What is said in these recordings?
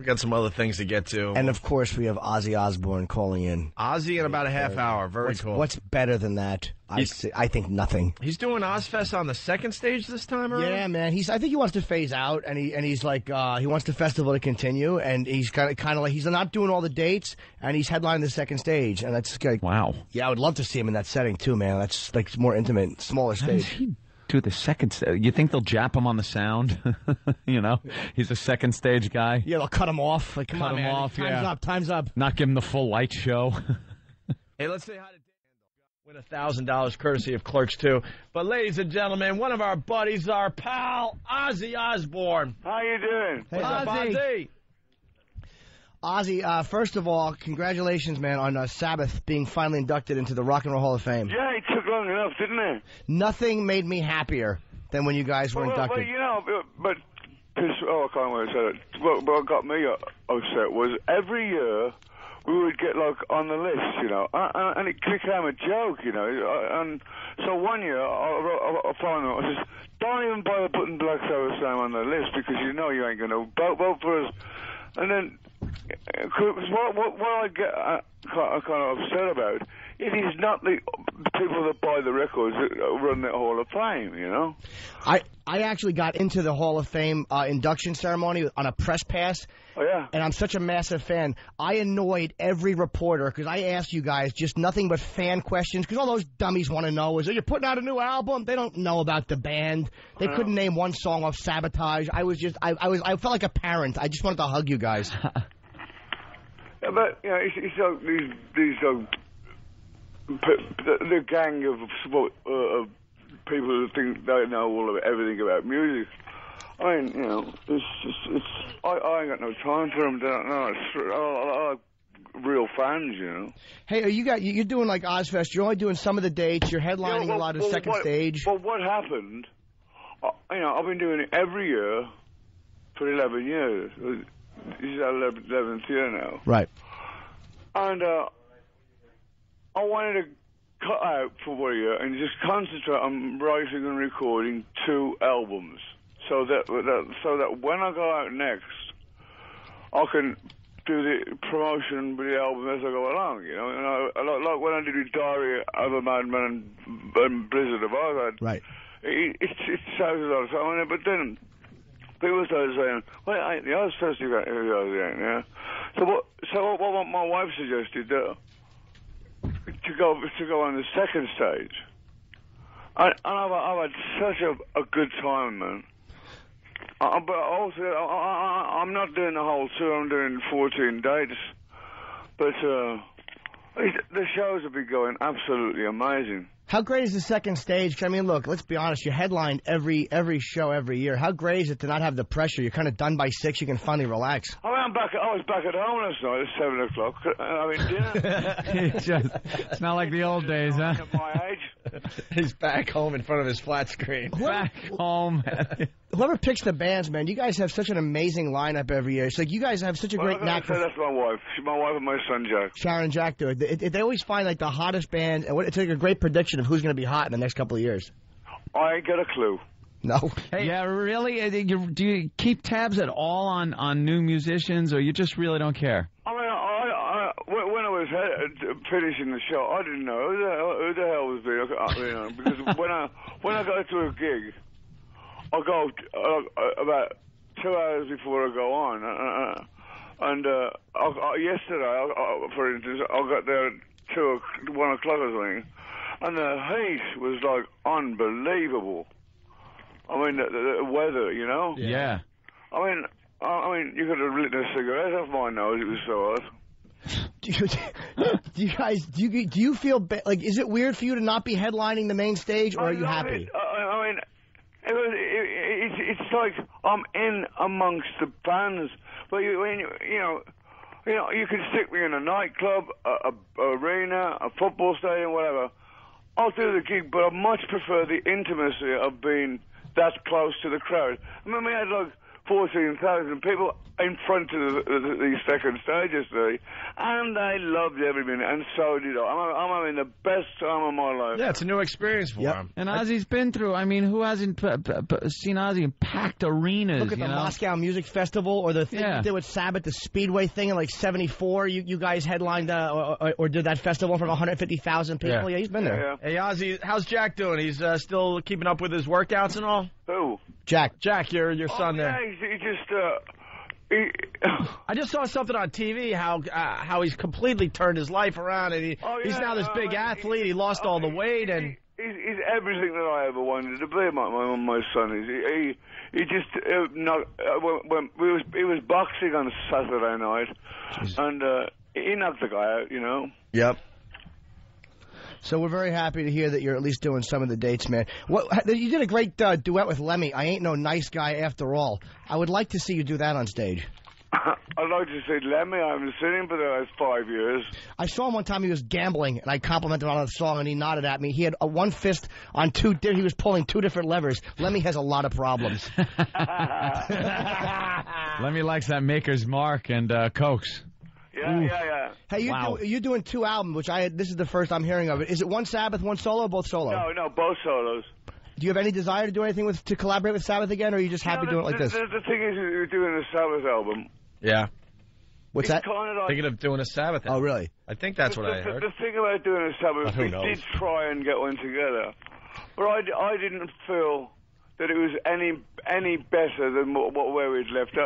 We got some other things to get to. And, of course, we have Ozzy Osbourne calling in. Ozzy in about a half hour. Very cool. What's better than that? I think nothing. He's doing Ozfest on the second stage this time around? Yeah, man. I think he wants to phase out, and he's like, he wants the festival to continue, and he's kind of like, he's not doing all the dates, and he's headlining the second stage, and that's like, wow. Yeah, I would love to see him in that setting, too, man. That's like more intimate, smaller stage. To the second stage. You think they'll jap him on the sound? You know? He's a second stage guy. Yeah, they'll cut him off. Like, come cut on, him man. off, Time's up. Not give him the full light show. Hey, let's say hi to Dan. Win $1,000 courtesy of Clerks 2. But, ladies and gentlemen, one of our buddies, our pal, Ozzy Osbourne. How you doing? Hey, What's up, Ozzy? Ozzy, first of all, congratulations, man, on Sabbath being finally inducted into the Rock and Roll Hall of Fame. Yeah, it took long enough, didn't it? Nothing made me happier than when you guys were inducted. Well, you know, but I can't wait to say it. What got me upset was every year we would get, like, on the list, you know, and it became a joke, you know. And so one year, I found out, I said, don't even bother putting Black Sabbath's name on the list because you know you ain't going to vote for us. And then, what I get kind of upset about, it is not the people that buy the records that run the Hall of Fame, you know? I actually got into the Hall of Fame induction ceremony on a press pass. Oh, yeah? And I'm such a massive fan. I annoyed every reporter because I asked you guys just nothing but fan questions because all those dummies want to know is, are you putting out a new album? They don't know about the band. They couldn't name one song off Sabotage. I felt like a parent. I just wanted to hug you guys. Yeah, but, you know, it's like the gang of people who think they know everything about music. I mean, you know, I ain't got no time for them. I like real fans, you know. Hey, you're doing like Ozfest. You're only doing some of the dates. You're headlining a lot of the second stage. Well, what happened? You know, I've been doing it every year for 11 years. This is our 11th year now. Right. And I wanted to cut out for 1 year and just concentrate on writing and recording 2 albums, so that when I go out next, I can do the promotion with the album as I go along. You know, and like when I did Diary of a Madman and Blizzard of Oz, right. It saves a lot of time, but then people started saying, "Well, ain't the Oz Festival yeah." So what my wife suggested to go on the second stage, and I've had such a good time, man. But also, I'm not doing the whole tour. I'm doing 14 dates, but the shows will be going absolutely amazing. How great is the second stage? 'Cause, I mean, look, let's be honest. You headlined every show every year. How great is it to not have the pressure? You're kind of done by 6. You can finally relax. I was back at home last night at 7 o'clock. Having dinner. It's not like the old days, huh? At my age. He's back home in front of his flat screen. Back home. Whoever picks the bands, man, you guys have such an amazing lineup every year. It's like you guys have such a great knack for... That's my wife. My wife and my son, Jack. Sharon and Jack do it. They always find like the hottest band, and it's like a great prediction of who's going to be hot in the next couple of years. I ain't got a clue. No. Hey, yeah, really? Do you keep tabs at all on new musicians, or you just really don't care? I mean, when I was finishing the show, I didn't know who the hell was there. You know, because when I go to a gig, I go about 2 hours before I go on, and yesterday, for instance, I got there at 1 o'clock or something, and the heat was like unbelievable. I mean, the weather, you know. Yeah. I mean, you could have lit a cigarette off my nose. It was so hot. Do you feel like, is it weird for you to not be headlining the main stage, or are you happy? I mean, it's like I'm in amongst the bands, but you can stick me in a nightclub, a arena, a football stadium, whatever. I'll do the gig, but I much prefer the intimacy of being that close to the crowd. I mean, we had like 14,000 people in front of the second stage yesterday, and they loved every minute, and so did I. I'm having the best time of my life. Yeah, it's a new experience for him. And Ozzy's been through. I mean, who hasn't seen Ozzy in packed arenas? Look at the Moscow Music Festival or the thing you did with Sabbath, the Speedway thing in like '74. You guys headlined or did that festival for 150,000 people. Yeah, he's been there. Yeah. Hey, Ozzy, how's Jack doing? He's still keeping up with his workouts and all? Who? Jack, your son there. Yeah, he just... I just saw something on TV how he's completely turned his life around, and he's now this big athlete. He lost all the weight, and he's everything that I ever wanted to be. My son is. He just he was boxing on Saturday night, and he knocked the guy out. You know. Yep. So we're very happy to hear that you're at least doing some of the dates, man. You did a great duet with Lemmy. I ain't no nice guy after all. I would like to see you do that on stage. I'd like to see Lemmy. I haven't seen him for the last 5 years. I saw him one time. He was gambling, and I complimented him on the song, and he nodded at me. He had one fist on two. He was pulling two different levers. Lemmy has a lot of problems. Lemmy likes that Maker's Mark and Cokes. Yeah. Hey, you're doing two albums, which this is the first I'm hearing of it. Is it one Sabbath, one solo, or both solo? No, both solos. Do you have any desire to do anything to collaborate with Sabbath again, or are you just happy doing it like this? The thing is, you're doing a Sabbath album. Yeah. What's that? Kind of like, Thinking of doing a Sabbath album. Oh, really? I think that's what I heard. The thing about doing a Sabbath, who we knows? did try and get one together, but I didn't feel that it was any better than where we'd left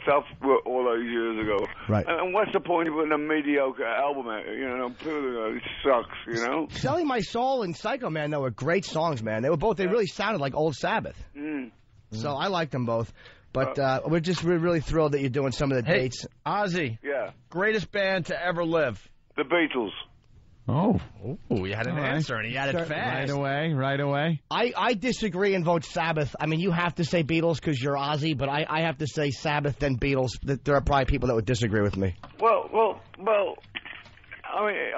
off all those years ago. Right. And what's the point of putting a mediocre album out? You know, it sucks. You know. Selling My Soul and Psycho Man, though, were great songs, man. They were both. They really sounded like old Sabbath. So I liked them both. But we're really thrilled that you're doing some of the dates. Ozzy. Yeah. Greatest band to ever live. The Beatles. Oh, you had an answer, and he had it fast. Right away. I disagree and vote Sabbath. I mean, you have to say Beatles because you're Ozzy, but I have to say Sabbath then Beatles. There are probably people that would disagree with me. Well. I mean,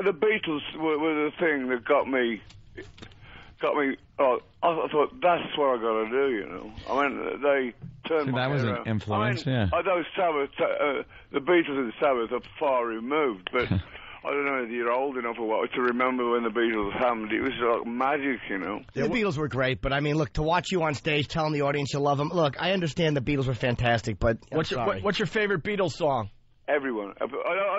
the Beatles were the thing that got me. I thought that's what I got to do. You know. I mean, they turned my That was head an around. influence. I mean, those Sabbath, the Beatles and Sabbath are far removed, but. I don't know if you're old enough or what to remember when the Beatles happened. It was like magic, you know. The Beatles were great, but I mean, look, to watch you on stage telling the audience you love them. Look, I understand the Beatles were fantastic, but What's your favorite Beatles song? Everyone. I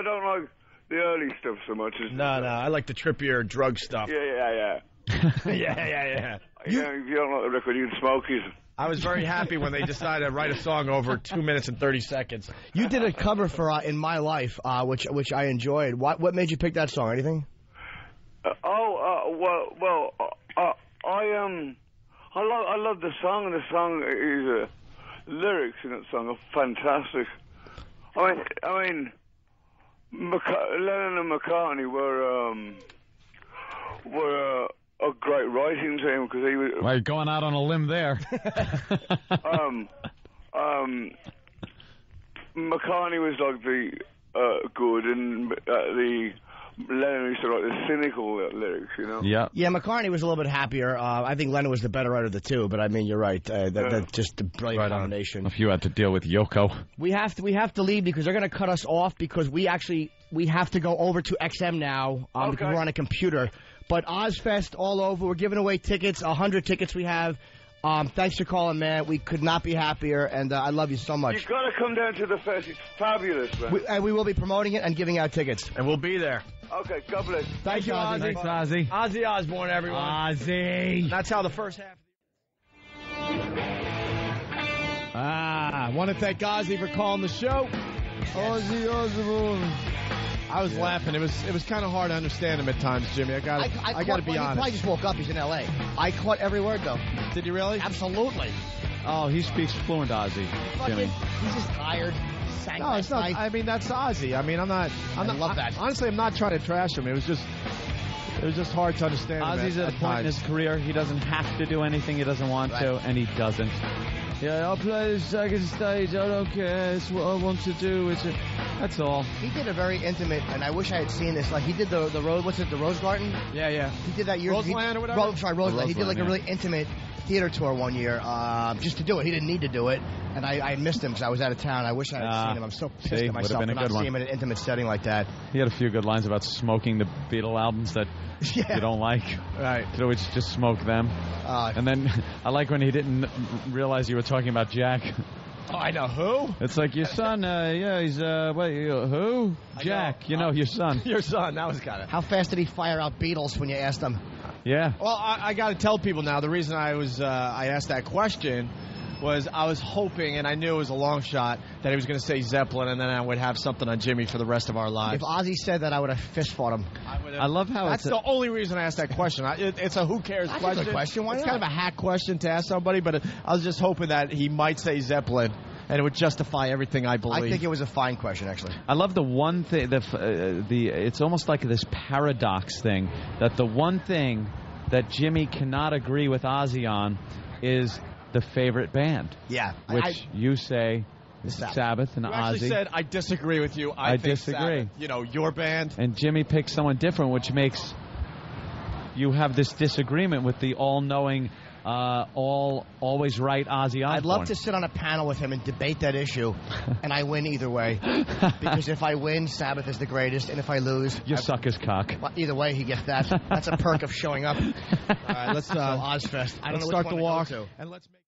don't like the early stuff so much. No, I like the trippier drug stuff. Yeah. Yeah. You know, if you don't like the record, you can smoke it. I was very happy when they decided to write a song over 2 minutes and 30 seconds. You did a cover for "In My Life," which I enjoyed. What made you pick that song? Anything? I love the song, and the song is lyrics in that song are fantastic. I mean, Lennon and McCartney were a great writing team because he was. Well, you're going out on a limb there. McCartney was like the good, and the Lennon used to write the cynical lyrics, you know. Yeah, McCartney was a little bit happier. I think Lennon was the better out of the two, but I mean, you're right. That's just a brilliant combination. If you had to deal with Yoko. We have to leave because they're going to cut us off because we have to go over to XM now because we're on a computer. But Ozfest all over. We're giving away tickets, 100 tickets we have. Thanks for calling, man. We could not be happier, and I love you so much. You've got to come down to the fest. It's fabulous, man. We will be promoting it and giving out tickets. And we'll be there. Okay, God bless. Thank you, Ozzy. Thanks, Ozzy. Ozzy Osbourne, everyone. Ozzy. That's how the first half. I want to thank Ozzy for calling the show. Ozzy Osbourne. I was laughing. It was kind of hard to understand him at times, Jimmy. I got to be honest. He probably just woke up. He's in L.A. I caught every word, though. Did you really? Absolutely. Oh, he speaks fluent Ozzy, Jimmy. He's just tired. No, it's not. I mean, that's Ozzy. I mean, I love that. Honestly, I'm not trying to trash him. It was just hard to understand. Ozzy's at a point in his career he doesn't have to do anything he doesn't want to, and he doesn't. Yeah, I'll play the second stage. I don't care. It's what I want to do. That's all. He did a very intimate, and I wish I had seen this. Like he did the Rose Garden? Yeah. He did that years. Roseland or whatever. Roseland. He did like a really intimate theater tour one year just to do it. He didn't need to do it, and I missed him because I was out of town. I wish I had seen him. I'm so pissed at myself for not seeing him in an intimate setting like that. He had a few good lines about smoking the Beatle albums that you don't like. Right. So it's just smoke them. And then I like when he didn't realize you were talking about Jack. Oh, I know. Who? It's like your son, he's, who? Jack, your son. Your son, that was kind of... How fast did he fire out Beatles when you asked him? Yeah. Well, I got to tell people now, the reason I asked that question was I was hoping, and I knew it was a long shot, that he was going to say Zeppelin, and then I would have something on Jimmy for the rest of our lives. If Ozzy said that, I would have fist fought him. I love how that's the only reason I asked that question. It's a who cares that's question. A good question. Why it's not? kind of a hack question to ask somebody, but I was just hoping that he might say Zeppelin, and it would justify everything I believe. I think it was a fine question, actually. I love the one thing, it's almost like this paradox thing, that the one thing that Jimmy cannot agree with Ozzy on is the favorite band. Yeah. Which you say is Sabbath and you Ozzy. actually said, I disagree with you. I think disagree. Sabbath, your band. And Jimmy picks someone different, which makes you have this disagreement with the all-knowing, always right Ozzy Osbourne. I'd love to sit on a panel with him and debate that issue, and I win either way. Because if I win, Sabbath is the greatest, and if I lose... You suck his cock. Well, either way, he gets that. That's a perk of showing up. All right, let's Ozfest. I don't know start which one the walk. to go to. And let's make